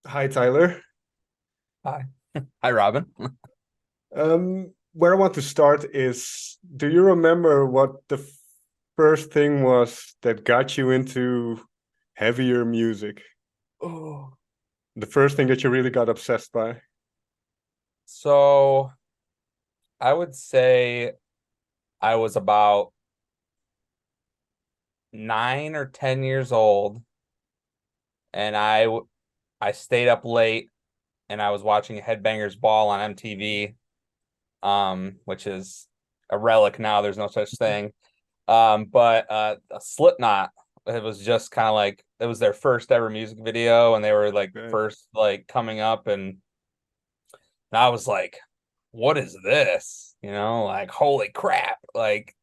Hi, Tyler. Hi. Hi, Robin. Where I want to start is, do you remember what the first thing was that got you into heavier music? Oh. The first thing that you really got obsessed by? So I would say I was about 9 or 10 years old, and I stayed up late and I was watching Headbangers Ball on MTV, which is a relic now. There's no such thing. But Slipknot, it was just kind of like it was their first ever music video, and they were like Okay. first like coming up, and I was like, what is this? Like, holy crap. Like,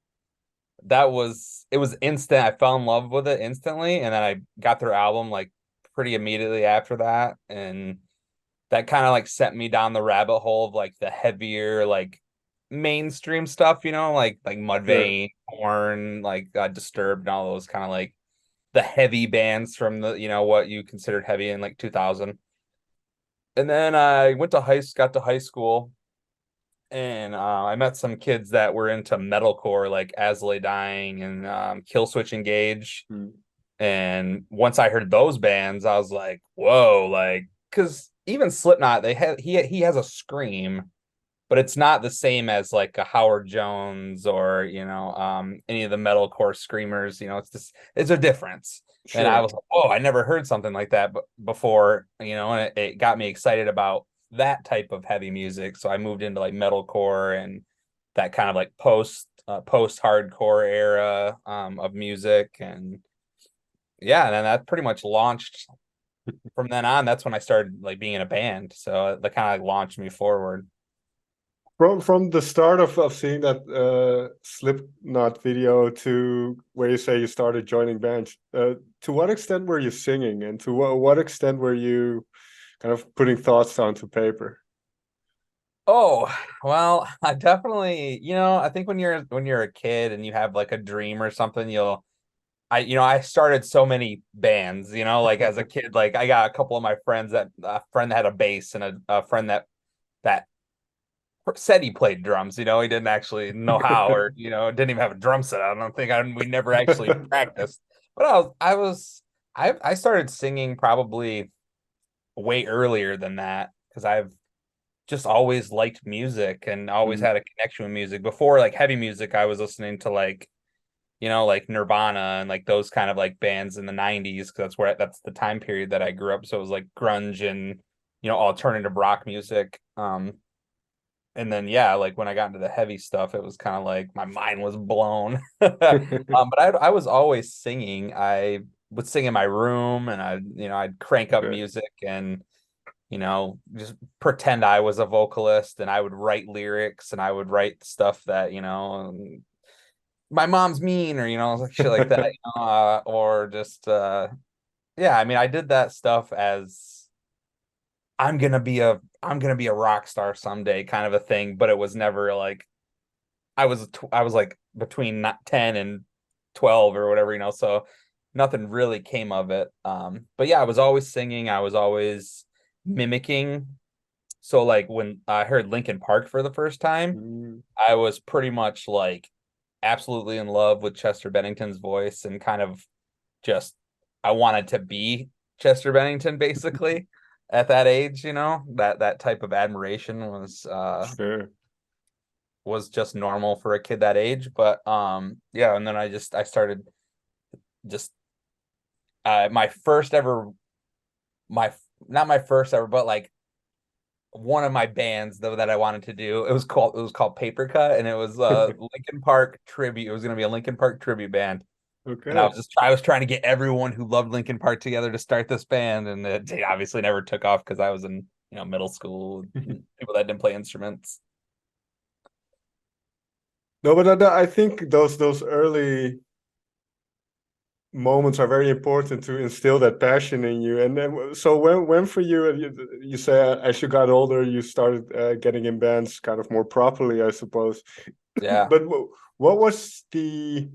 it was instant. I fell in love with it instantly. And then I got their album like pretty immediately after that. And that kind of like sent me down the rabbit hole of like the heavier, like mainstream stuff, like Sure. Mudvayne, Korn, like Disturbed, and all those kind of like the heavy bands from what you considered heavy in like 2000. And then I went to got to high school, and I met some kids that were into metalcore, like As Lay Dying and Killswitch Engage. Hmm. And once I heard those bands, I was like, "Whoa!" Like, because even Slipknot, he has a scream, but it's not the same as like a Howard Jones or any of the metalcore screamers. It's a difference. And I Sure. was like, "Oh, I never heard something like that before," and it got me excited about that type of heavy music. So I moved into like metalcore and that kind of like post hardcore era of music. And yeah, and then that pretty much launched from then on. That's when I started like being in a band, so that kind of like launched me forward. From the start of seeing that Slipknot video to where you say you started joining bands, to what extent were you singing, and to what extent were you kind of putting thoughts down to paper? Oh, well, I definitely, I think when you're a kid and you have like a dream or something, I started so many bands, like as a kid, like I got a couple of my friends, that a friend that had a bass, and a friend that said he played drums. He didn't actually know how, or didn't even have a drum set. I don't think we never actually practiced. But I started singing probably way earlier than that, because I've just always liked music and always Mm, had a connection with music. Before like heavy music, I was listening to like like Nirvana and like those kind of like bands in the 90s, because that's the time period that I grew up. So it was like grunge and alternative rock music. And then yeah, like when I got into the heavy stuff, it was kind of like my mind was blown. But I was always singing. I would sing in my room, and I'd crank up okay. music and just pretend I was a vocalist, and I would write lyrics, and I would write stuff that, my mom's mean, or, like shit like that, or just, yeah, I mean, I did that stuff as I'm gonna be a rock star someday kind of a thing, but it was never like, I was like between 10 and 12 or whatever, so nothing really came of it. But yeah, I was always singing, I was always mimicking. So like when I heard Linkin Park for the first time, Mm, I was pretty much like absolutely in love with Chester Bennington's voice, and kind of just I wanted to be Chester Bennington basically at that age, that type of admiration sure. was just normal for a kid that age. But yeah, and then I started just my first ever my not my first ever, but like one of my bands though that I wanted to do. It was called Paper Cut, and it was Linkin Park tribute. It was going to be a Linkin Park tribute band, and Okay. I was trying to get everyone who loved Linkin Park together to start this band, and it obviously never took off because I was in middle school, people that didn't play instruments. No, but I think those early moments are very important to instill that passion in you. And then, so when for you, you say as you got older, you started getting in bands kind of more properly, I suppose. Yeah. But what was the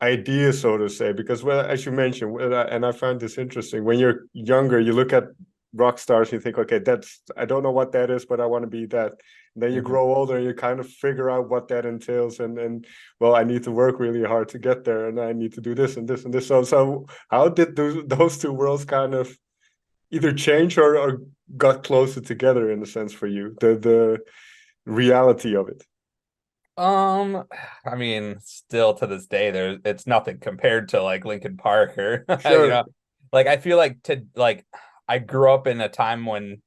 idea, so to say, because well, as you mentioned, and I find this interesting. When you're younger, you look at rock stars and you think, okay, that's I don't know what that is, but I want to be that. And then you Mhm. grow older and you kind of figure out what that entails, and well, I need to work really hard to get there, and I need to do this and this and this. So how did those two worlds kind of either change or got closer together in a sense for you? The reality of it. Um, I mean, still to this day, it's nothing compared to like Linkin Park or Sure. like I feel like I grew up in a time when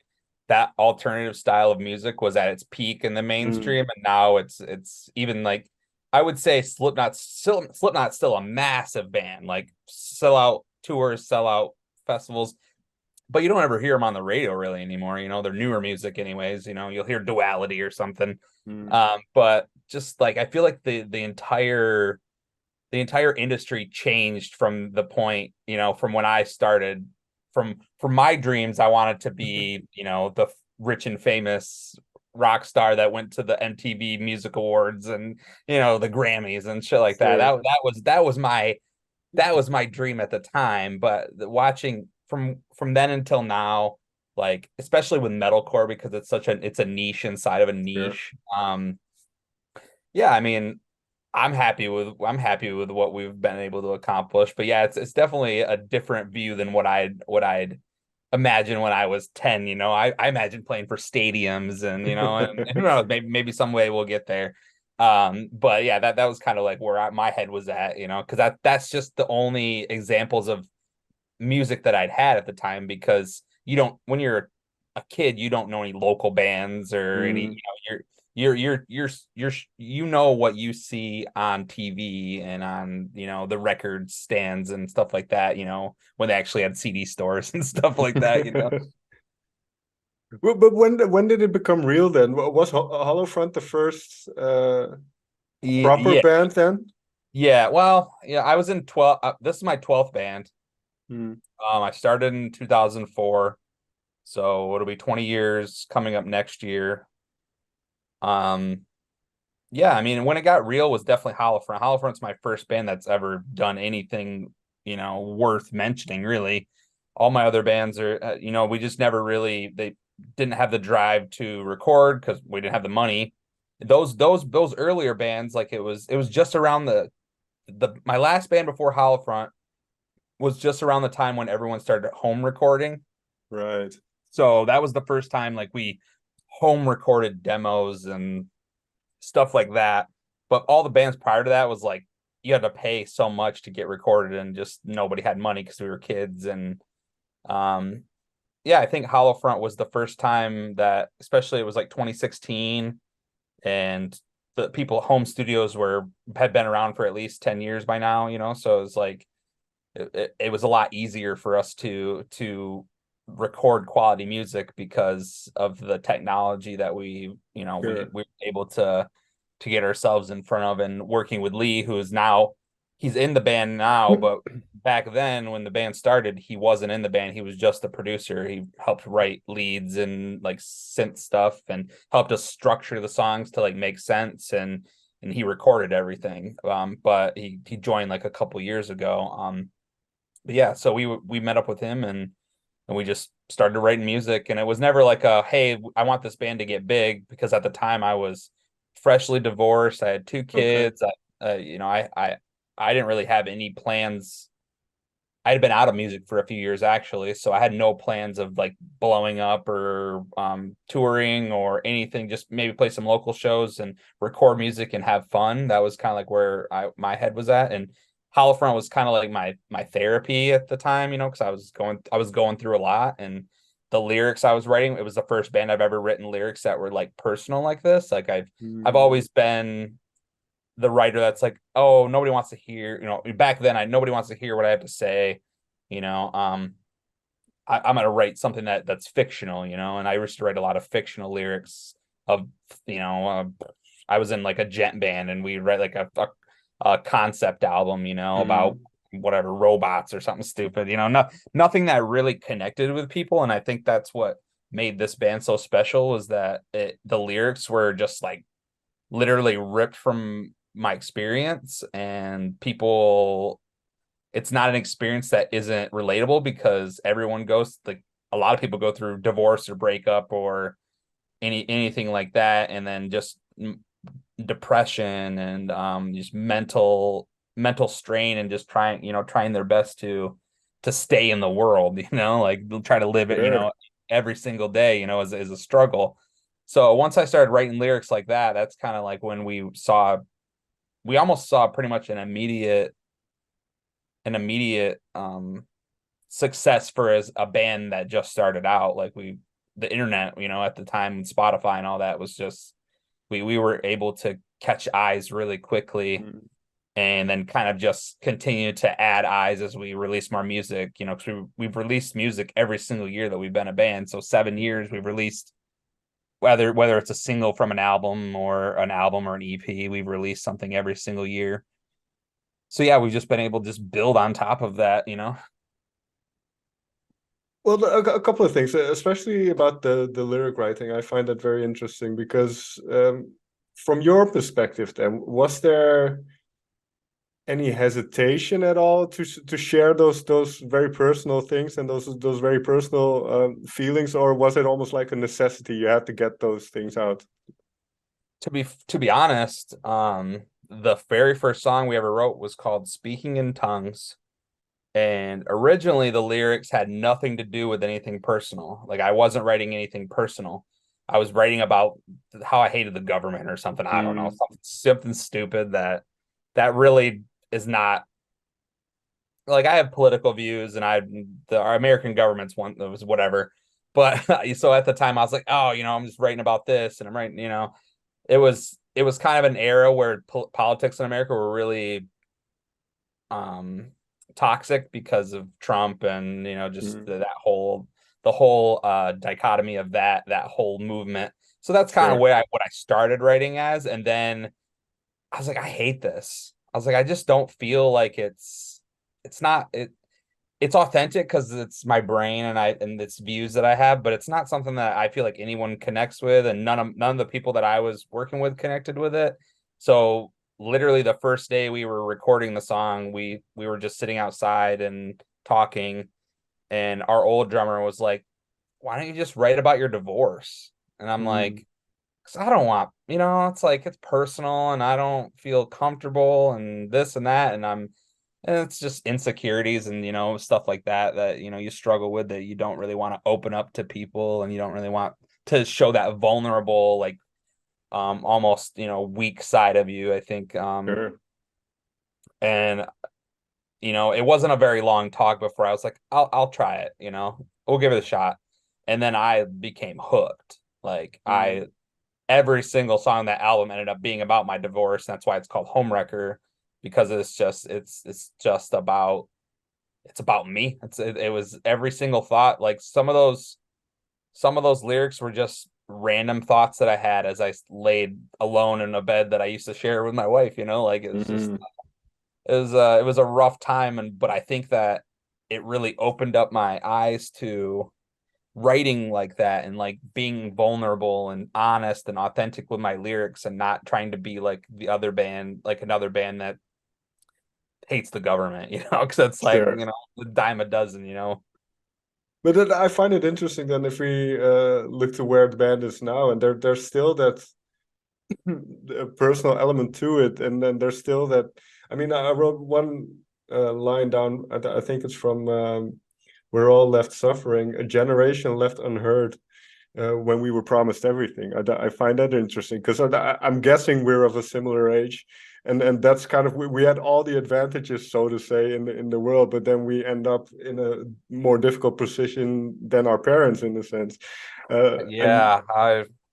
that alternative style of music was at its peak in the Mm, mainstream, and now it's even like I would say Slipknot's still a massive band, like sell out tours, sell out festivals, but you don't ever hear them on the radio really anymore. They're newer music anyways. You'll hear Duality or something. mm, But just like I feel like the entire industry changed from the point, from when I started. From my dreams, I wanted to be, the rich and famous rock star that went to the MTV Music Awards and the Grammys and shit like that. sure. That was my dream at the time. But watching from then until now, like especially with metalcore, because it's a niche inside of a Sure. niche. Yeah, I mean, I'm happy with what we've been able to accomplish. But yeah, it's definitely a different view than what I'd imagine when I was 10. I imagine playing for stadiums and and who knows, maybe some way we'll get there. But yeah, that was kind of like where my head was at, because that's just the only examples of music that I'd had at the time, because when you're a kid, you don't know any local bands or any, Mm. what you see on TV and on, the record stands and stuff like that, when they actually had CD stores and stuff like that. Well, but when did it become real then? Was Hollow Front the first proper Yeah, band then? yeah. Well, yeah, I was in 12. This is my 12th band. Hmm. I started in 2004, so it'll be 20 years coming up next year. Um, yeah, I mean, when it got real was definitely Holofront. Holofront's my first band that's ever done anything, worth mentioning, really. All my other bands are, we just never really, they didn't have the drive to record because we didn't have the money. Those earlier bands, like it was just around my last band before Holofront was just around the time when everyone started home recording. Right. So that was the first time like we home recorded demos and stuff like that. But all the bands prior to that was like you had to pay so much to get recorded, and just nobody had money because we were kids. And um yeah, I think Hollow Front was the first time that, especially it was like 2016, and the people home studios had been around for at least 10 years by now, so it was like it was a lot easier for us to record quality music because of the technology that we Sure. were able to get ourselves in front of. And working with Lee, who is now, he's in the band now, but back then when the band started, he wasn't in the band. He was just a producer. He helped write leads and like synth stuff and helped us structure the songs to like make sense, and he recorded everything. But he joined like a couple years ago. But yeah, so we met up with him, and we just started writing music. And it was never like a, hey, I want this band to get big, because at the time I was freshly divorced. I had two Okay. kids. I didn't really have any plans. I had been out of music for a few years actually, so I had no plans of like blowing up or touring or anything. Just maybe play some local shows and record music and have fun. That was kind of like where my head was at. And Holofront was kind of like my therapy at the time, because I was going through a lot. And the lyrics I was writing, it was the first band I've ever written lyrics that were like personal like this. Like I've Mm. always been the writer that's like, oh, nobody wants to hear, back then nobody wants to hear what I have to say, you know. I'm gonna write something that's fictional, and I used to write a lot of fictional lyrics of, you know, I was in like a jet band, and we write like a concept album, about Mm. whatever, robots or something stupid, nothing that really connected with people. And I think that's what made this band so special, was that the lyrics were just like literally ripped from my experience, and people, it's not an experience that isn't relatable because everyone goes, like, a lot of people go through divorce or breakup or anything like that, and then just depression and just mental strain, and just trying their best to stay in the world, like try to live it, Sure. every single day, is a struggle. So once I started writing lyrics like that, that's kind of like when we almost saw pretty much an immediate success for as a band that just started out. Like the internet, at the time, Spotify and all that was just, we were able to catch eyes really quickly, Mm. and then kind of just continue to add eyes as we release more music, because we've released music every single year that we've been a band. So 7 years we've released, whether it's a single from an album or an EP, we've released something every single year. So yeah, we've just been able to just build on top of that. Well, a couple of things, especially about the lyric writing. I find that very interesting because, from your perspective, then, was there any hesitation at all to share those very personal things and those very personal feelings, or was it almost like a necessity? You had to get those things out. To be honest, the very first song we ever wrote was called Speaking in Tongues. And originally the lyrics had nothing to do with anything personal. Like, I wasn't writing anything personal. I was writing about how I hated the government or something. I don't know, Mm. something stupid that really is not, like, I have political views, and our American government's one that was whatever. But so at the time I was like, oh, I'm just writing about this, and I'm writing, it was kind of an era where politics in America were really um toxic because of Trump, and just Mm. the whole dichotomy of that whole movement. So that's kind of Sure. what I started writing as, and then I was like, I hate this. I was like, I just don't feel like it's not it's authentic because it's my brain, and it's views that I have, but it's not something that I feel like anyone connects with, and none of the people that I was working with connected with it. So literally the first day we were recording the song, we were just sitting outside and talking, and our old drummer was like, "Why don't you just write about your divorce?" And I'm Mm. like, "'Cause I don't want, it's like it's personal, and I don't feel comfortable, and this and that, and it's just insecurities and stuff like that you struggle with, that you don't really want to open up to people, and you don't really want to show that vulnerable, like, almost weak side of you, I think. Sure. And it wasn't a very long talk before I was like, I'll try it, we'll give it a shot. And then I became hooked. Like, Mm. every single song on that album ended up being about my divorce. That's why it's called Homewrecker, because it's just about, it's about me. It was every single thought. Like, some of those lyrics were just random thoughts that I had as I laid alone in a bed that I used to share with my wife. Like, it was just, Mm. it was a rough time, but I think that it really opened up my eyes to writing like that, and like being vulnerable and honest and authentic with my lyrics, and not trying to be like the other band, like another band that hates the government, because it's like, Sure. a dime a dozen. But then I find it interesting then if we look to where the band is now, and there's still that personal element to it, and then there's still that. I mean, I wrote one line down. I think it's from "We're all left suffering, a generation left unheard." When we were promised everything, I find that interesting because I'm guessing we're of a similar age, and that's kind of, we had all the advantages, so to say, in the world, but then we end up in a more difficult position than our parents, in a sense. And Yeah,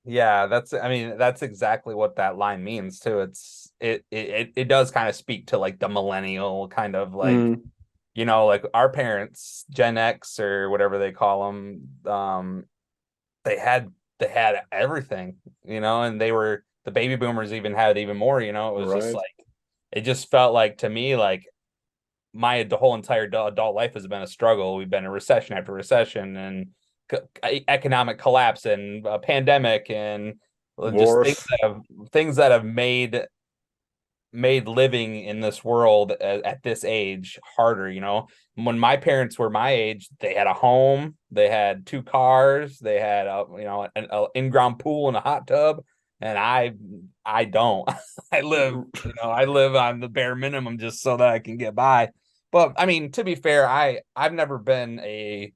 yeah, I mean, that's exactly what that line means too. It does kind of speak to like the millennial kind of, like, mm, like our parents, Gen X or whatever they call them, they had everything, and the baby boomers even had even more. It was just right, like, it just felt like to me like the whole entire adult life has been a struggle. We've been in recession after recession, and economic collapse, and a pandemic, and just wars, things that have made made living in this world at this age harder, you know. When my parents were my age, they had a home, they had 2 cars, they had a, you know, an in-ground pool and a hot tub, and I don't. I live, you know, I live on the bare minimum just so that I can get by. But I mean, to be fair, I've never been a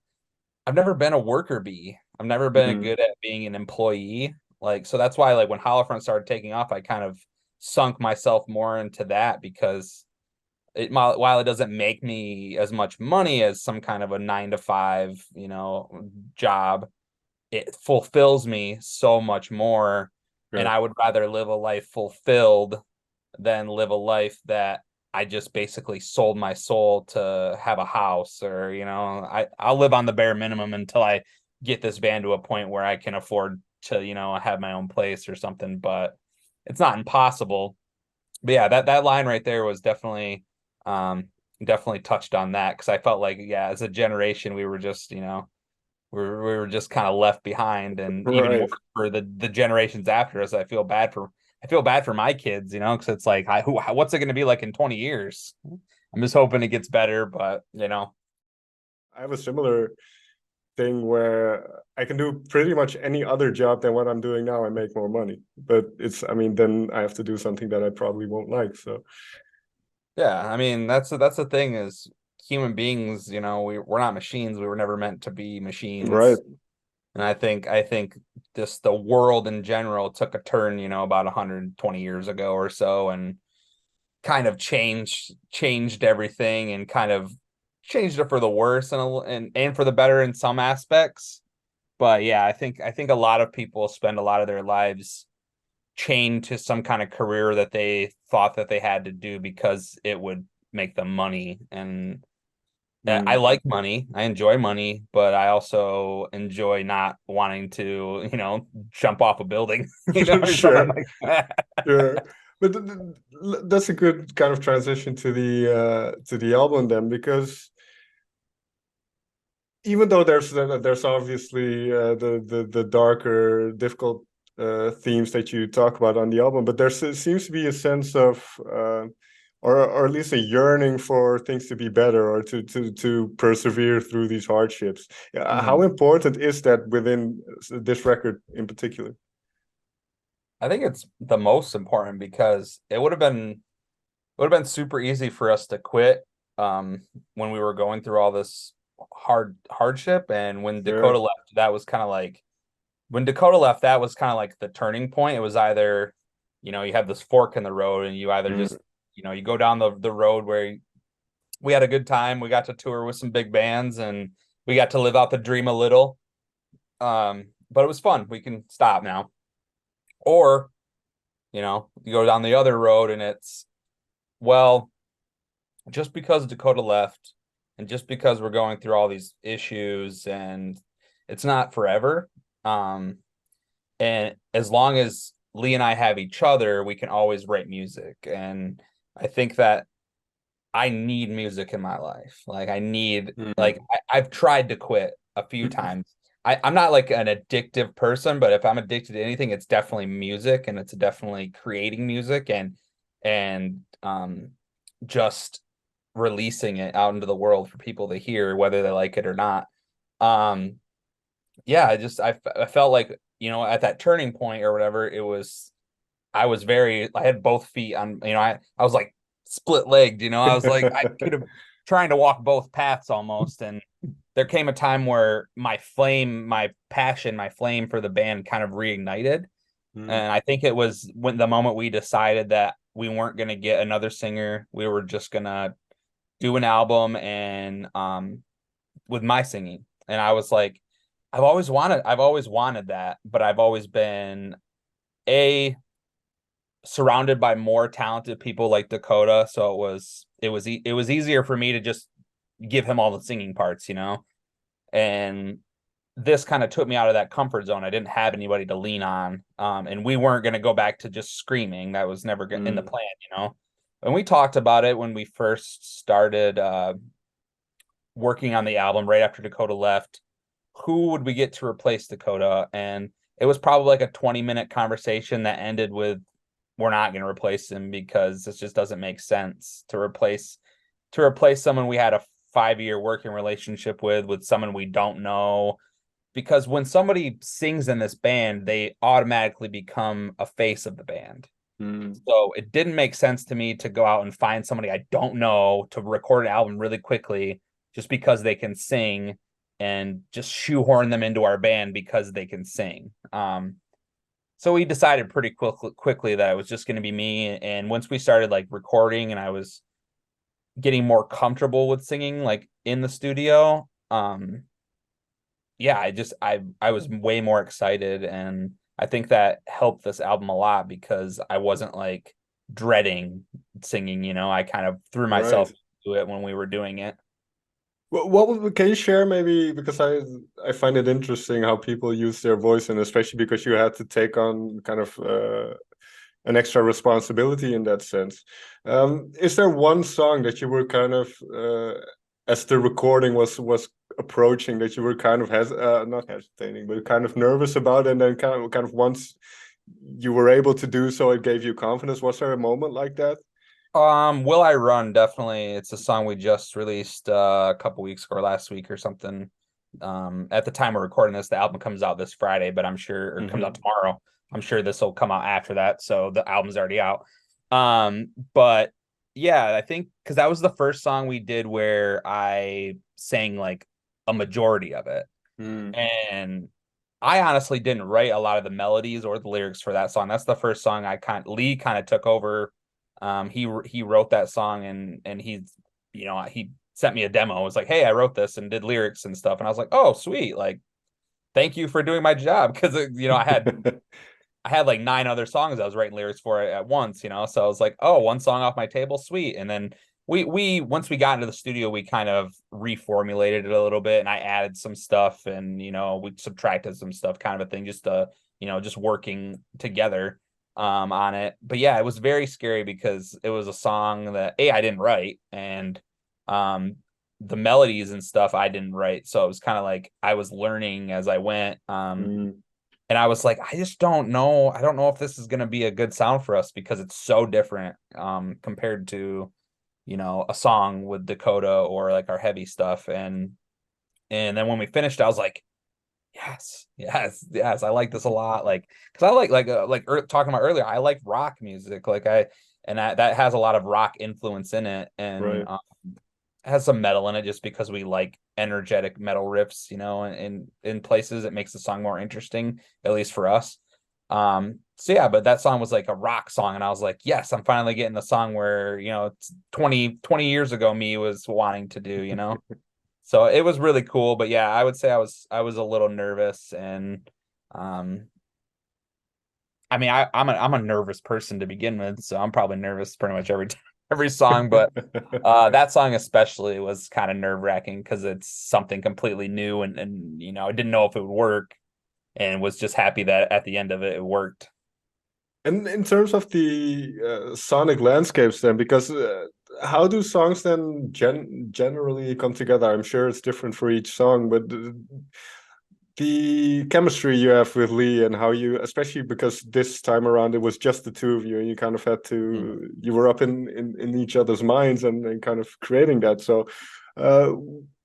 worker bee. I've never been Mhm. good at being an employee. Like, so that's why, like, when Holofront started taking off, I kind of sunk myself more into that, because while it doesn't make me as much money as some kind of a 9 to 5, you know, job, it fulfills me so much more. And Yeah. I would rather live a life fulfilled than live a life that I just basically sold my soul to have a house, or, you know, I'll live on the bare minimum until I get this band to a point where I can afford to, you know, have my own place or something, but it's not impossible. But yeah, that line right there was um definitely touched on that, because I felt like, yeah, as a generation we were just, you know, we were just kind of left behind. And even more Right. for the generations after us, I feel bad for my kids, you know, because it's like, what's it going to be like in 20 years? I'm just hoping it gets better, but you know. I have a similar thing where I can do pretty much any other job than what I'm doing now and make more money. But I mean, then I have to do something that I probably won't like. So, Yeah, I mean, that's the thing, is human beings, you know, we're not machines. We were never meant to be right. machines. And I think just the world in general took a turn, you know, about 120 years ago or so, and kind of changed everything, and kind of changed it for the worse, and for the better in some aspects. But yeah, I think a lot of people spend a lot of their lives chained to some kind of career that they thought that they had to do because it would make them money. And I Mm. like money. I enjoy money, but I also enjoy not wanting to, you know, jump off a building, you know, or something Sure. like that. Sure. But that's a good kind of transition to the album then, because even though there's obviously the darker, difficult themes that you talk about on the album, but there seems to be a sense of or at least a yearning for things to be better, or to persevere through these hardships. How Mhm. important is that within this record in particular? I think it's the most important, because it would have been super easy for us to quit when we were going through all this hardship. And when Yeah. Dakota left, that was kind of like when Dakota left, that was kind of like the turning point. It was either, you know, you have this fork in the road, and you either Mm. just, you know, you go down the road where we had a good time, we got to tour with some big bands, and we got to live out the dream a little. But it was fun. We can stop now. Or, you know, you go down the other road, and it's, well, just because Dakota left, and just because we're going through all these issues, and it's not forever. Um, and as long as Lee and I have each other, we can always write music. And I think that I need music in my life. Like, Mm. I've tried to quit a few times. I'm not like an addictive person, but if I'm addicted to anything, it's definitely music, and it's definitely creating music, and just releasing it out into the world for people to hear, whether they like it or not. Um, yeah, I felt like, you know, at that turning point or whatever, I had both feet on, you know, I was like split legged, you know, I was like, I could have trying to walk both paths almost. And there came a time where my passion, my flame for the band kind of reignited. Mm. And I think it was when the moment we decided that we weren't going to get another singer, we were just going to do an album, and with my singing. And I was like, I've always wanted that, but I've always been a surrounded by more talented people like Dakota, so it was easier for me to just give him all the singing parts, you know. And this kind of took me out of that comfort zone. I didn't have anybody to lean on, and we weren't going to go back to just screaming. That was never in the Mm. plan, you know. And we talked about it when we first started working on the album right after Dakota left. Who would we get to replace Dakota? And it was probably like a 20-minute conversation that ended with we're not going to replace him because it just doesn't make sense to replace someone we had a 5-year working relationship with someone we don't know. Because when somebody sings in this band, they automatically become a face of the band. Mm. So it didn't make sense to me to go out and find somebody I don't know to record an album really quickly just because they can sing, and just shoehorn them into our band because they can sing. So we decided pretty quickly that it was just going to be me. And once we started like recording and I was getting more comfortable with singing like in the studio, yeah, I was way more excited, and I think that helped this album a lot because I wasn't like dreading singing, I kind of threw myself Right. into it when we were doing it. Can you share maybe, because I find it interesting how people use their voice, and especially because you had to take on kind of an extra responsibility in that sense. Is there one song that you were kind of as the recording was approaching, that you were kind of not hesitating, but kind of nervous about, and then kind of once you were able to do so, it gave you confidence? Was there a moment like that? Will I Run, definitely. It's a song we just released a couple weeks ago or last week or something. At the time we're recording this, the album comes out this Friday, but I'm sure, or it comes out tomorrow. I'm sure this will come out after that, so the album's already out. But yeah, I think because that was the first song we did where I sang like a majority of it. Mm. And I honestly didn't write a lot of the melodies or the lyrics for that song. That's the first song Lee kind of took over. He wrote that song, and he sent me a demo. It was like, hey, I wrote this and did lyrics and stuff. And I was like, oh, sweet. Like, thank you for doing my job. Cause I had like 9 other songs I was writing lyrics for at once, so I was like, oh, one song off my table. Sweet. And then we once we got into the studio, we kind of reformulated it a little bit, and I added some stuff, and we subtracted some stuff, kind of a thing, just just working together on it. But yeah, it was very scary because it was a song that I didn't write, and the melodies and stuff I didn't write, so it was kind of like I was learning as I went. Mm. And I was like, I just don't know. I don't know if this is going to be a good sound for us because it's so different compared to a song with Dakota or like our heavy stuff. And then when we finished, I was like, yes, yes, yes, I like this a lot. Like, because I talking about earlier, I like rock music. And that has a lot of rock influence in it, and Right. has some metal in it just because we like energetic metal riffs, in places it makes the song more interesting, at least for us. So yeah, but that song was like a rock song, and I was like, yes, I'm finally getting the song where, 20 years ago me was wanting to do. So it was really cool. But yeah, I would say I was a little nervous, and I mean, I'm a nervous person to begin with, so I'm probably nervous pretty much every song, but that song especially was kind of nerve-wracking because it's something completely new, and I didn't know if it would work, and was just happy that at the end of it worked. And in terms of the sonic landscapes, then, because how do songs then generally come together? I'm sure it's different for each song, but the chemistry you have with Lee, and how you, especially because this time around it was just the two of you, and you kind of had Mm. to, you were up in each other's minds, and kind of creating that. So, uh,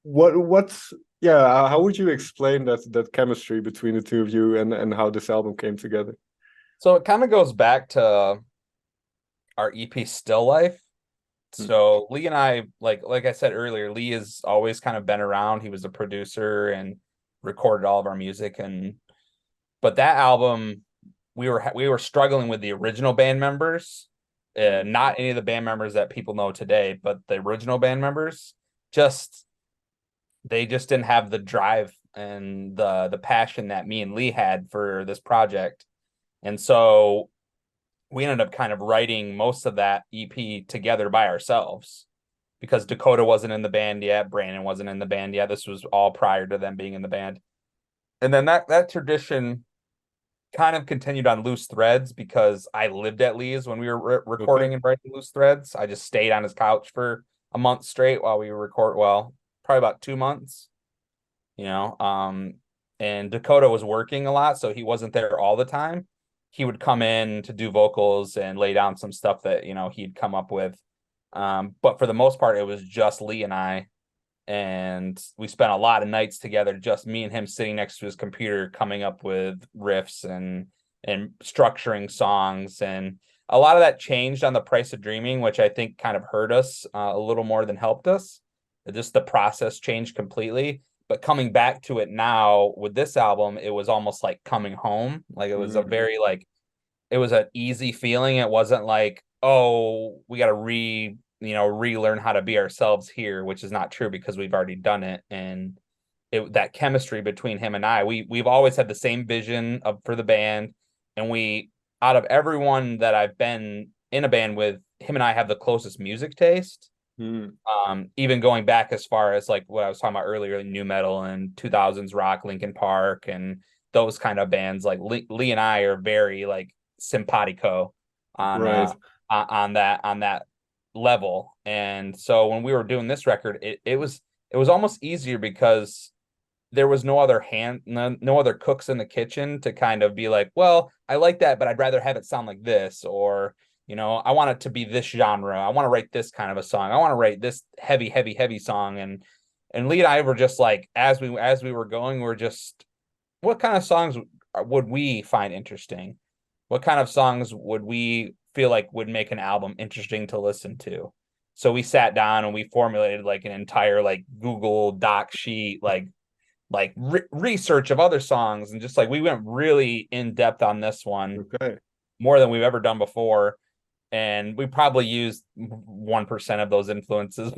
what's yeah? How would you explain that chemistry between the two of you, and how this album came together? So it kind of goes back to our EP Still Life. Hmm. So Lee and I, like I said earlier, Lee has always kind of been around. He was a producer and recorded all of our music, and but that album, we were struggling with the original band members, not any of the band members that people know today, but the original band members. Just they just didn't have the drive and the passion that me and Lee had for this project. And so we ended up kind of writing most of that EP together by ourselves because Dakota wasn't in the band yet, Brandon wasn't in the band yet. This was all prior to them being in the band. And then that tradition kind of continued on Loose Threads because I lived at Lee's when we were Okay. recording and writing Loose Threads. I just stayed on his couch for a month straight while we record. Well, probably about 2 months, you know. And Dakota was working a lot, so he wasn't there all the time. he would come in to do vocals and lay down some stuff that, he'd come up with. But for the most part, it was just Lee and I. And we spent a lot of nights together, just me and him sitting next to his computer, coming up with riffs and structuring songs. And a lot of that changed on The Price of Dreaming, which I think kind of hurt us a little more than helped us. Just the process changed completely. But coming back to it now with this album, it was almost like coming home. Like it was a very it was an easy feeling. It wasn't like, oh, we got to relearn how to be ourselves here, which is not true because we've already done it. And that chemistry between him and I, we've always had the same vision for the band. And out of everyone that I've been in a band with, him and I have the closest music taste. Even going back as far as like what I was talking about earlier, like nu metal and 2000s rock, Linkin Park, and those kind of bands. Like Lee and I are very like simpatico on that level. And so when we were doing this record, it was almost easier because there was no other cooks in the kitchen to kind of be like, well, I like that, but I'd rather have it sound like this, or I want it to be this genre. I want to write this kind of a song. I want to write this heavy song. And Lee and I were just like, as we were going, we're just, what kind of songs would we find interesting? What kind of songs would we feel like would make an album interesting to listen to? So we sat down and we formulated like an entire like Google Doc sheet, like research of other songs, and just like we went really in depth on this one, more than we've ever done before. And we probably used 1% of those influences,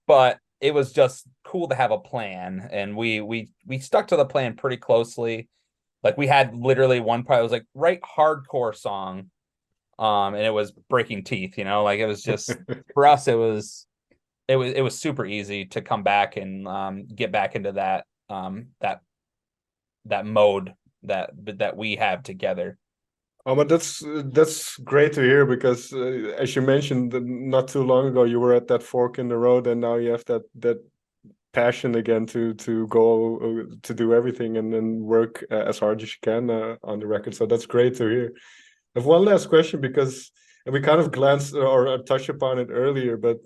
but it was just cool to have a plan. And we stuck to the plan pretty closely. Like we had literally one part, it was like, write hardcore song. And it was breaking teeth, like it was just, for us, it was super easy to come back and get back into that mode that we have together. Oh, but that's great to hear, because as you mentioned not too long ago, you were at that fork in the road, and now you have that passion again to go to do everything and then work as hard as you can on the record. So that's great to hear. I have one last question, because we kind of glanced or touched upon it earlier, but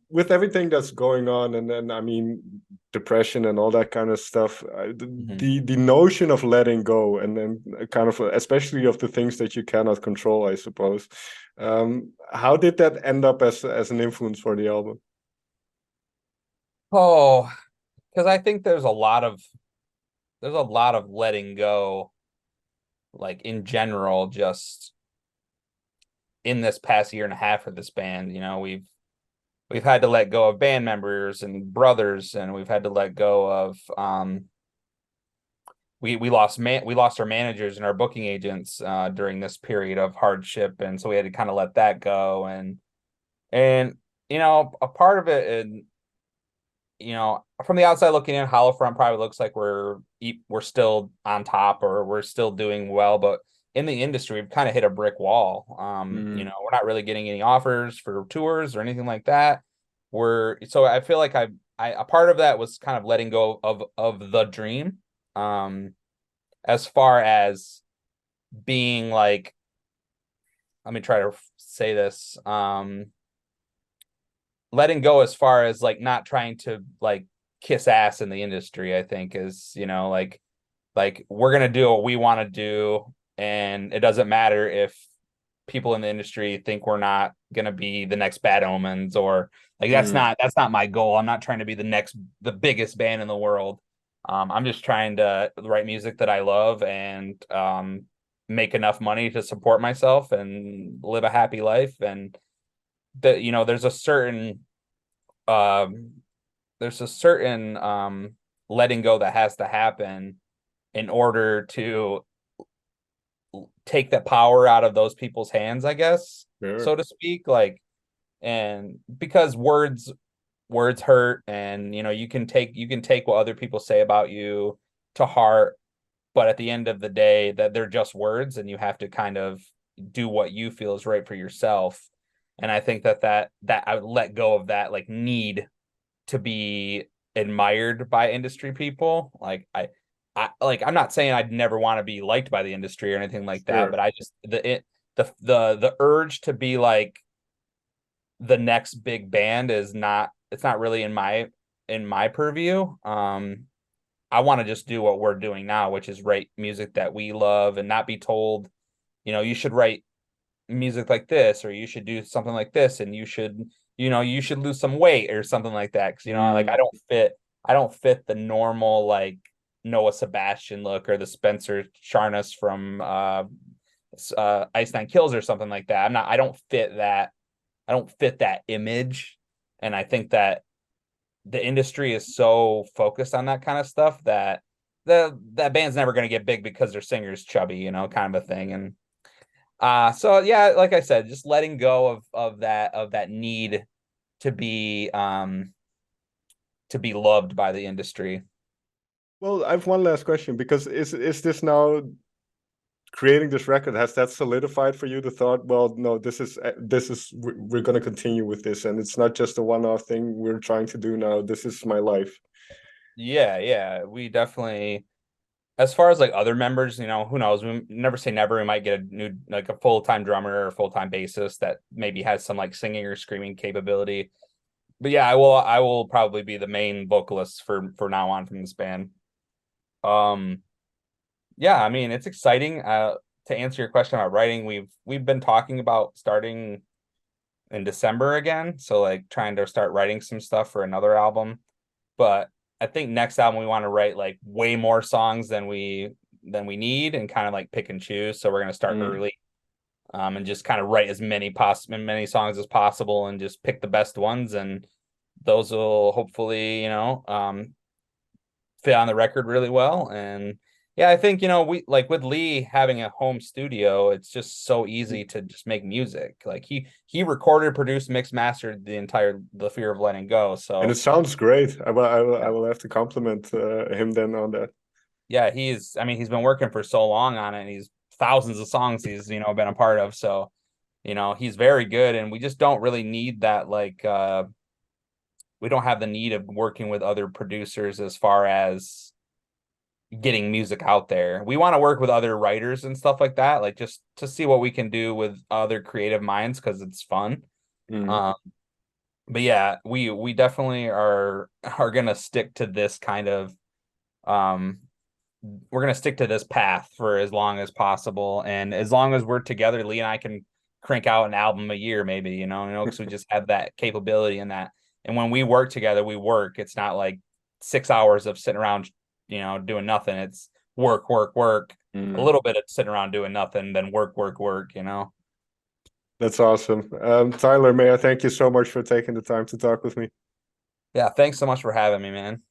with everything that's going on, and I mean depression and all that kind of stuff, the notion of letting go, and then kind of especially of the things that you cannot control, I suppose. How did that end up as an influence for the album? Oh, because I think there's a lot of letting go, like in general, just in this past year and a half for this band. We've had to let go of band members and brothers, and we've had to let go of we lost our managers and our booking agents during this period of hardship, and so we had to kind of let that go. And a part of it, and from the outside looking in, Hollowfront probably looks like we're still on top, or we're still doing well, but in the industry, we've kind of hit a brick wall. We're not really getting any offers for tours or anything like that. So I feel like a part of that was kind of letting go of the dream. As far as being like, let me try to say this. Letting go as far as like not trying to like kiss ass in the industry, I think is, like we're going to do what we want to do. And it doesn't matter if people in the industry think we're not going to be the next Bad Omens, or like, that's not my goal. I'm not trying to be the biggest band in the world. I'm just trying to write music that I love and make enough money to support myself and live a happy life. And that, there's a certain letting go that has to happen in order to take that power out of those people's hands, I guess, so to speak. Like, and because words hurt, and you can take what other people say about you to heart, but at the end of the day, that they're just words, and you have to kind of do what you feel is right for yourself. And I think that I would let go of that like need to be admired by industry people. Like I'm not saying I'd never want to be liked by the industry or anything like that, Sure. but I just the urge to be like the next big band is not, it's not really in my purview. I want to just do what we're doing now, which is write music that we love and not be told, you should write music like this, or you should do something like this, and you should lose some weight or something like that. Cause like Mm, I don't fit the normal like Noah Sebastian look or the Spencer Charnas from Ice Nine Kills or something like that. I don't fit that image. And I think that the industry is so focused on that kind of stuff that that band's never going to get big because their singer's chubby, kind of a thing. And so yeah, like I said, just letting go of that need to be loved by the industry. well, I have one last question because is this now creating this record, has that solidified for you the thought, well, no, we're going to continue with this, and it's not just a one-off thing we're trying to do now. This is my life. Yeah, we definitely, as far as like other members, who knows? We never say never. We might get a new, like a full-time drummer or a full-time bassist that maybe has some like singing or screaming capability. But yeah, I will probably be the main vocalist for now on from this band. Um, yeah, I mean, it's exciting. To answer your question about writing, we've been talking about starting in December again, so like trying to start writing some stuff for another album. But I think next album we want to write like way more songs than we need, and kind of like pick and choose. So we're gonna start Mm. early, and just kind of write many songs as possible, and just pick the best ones, and those will hopefully fit on the record really well. And yeah, I think we like with Lee having a home studio, it's just so easy to just make music. Like he recorded, produced, mixed, mastered the Fear of Letting Go. And it So sounds great. I yeah, will have to compliment him then on that. yeah, I mean, he's been working for so long on it, and he's thousands of songs he's been a part of. So he's very good, and we just don't really need that like we don't have the need of working with other producers as far as getting music out there. We want to work with other writers and stuff like that, like just to see what we can do with other creative minds because it's fun. Mm. Um, but yeah, we definitely are gonna stick to this kind of um we're gonna stick to this path for as long as possible, and as long as we're together, Lee and I can crank out an album a year, maybe, because we just have that capability and that. And when we work together, we work. It's not like 6 hours of sitting around, doing nothing. It's work, work, work. A Mm. little bit of sitting around doing nothing, then work, work, work. That's awesome. Tyler, may I thank you so much for taking the time to talk with me. Yeah, thanks so much for having me, man.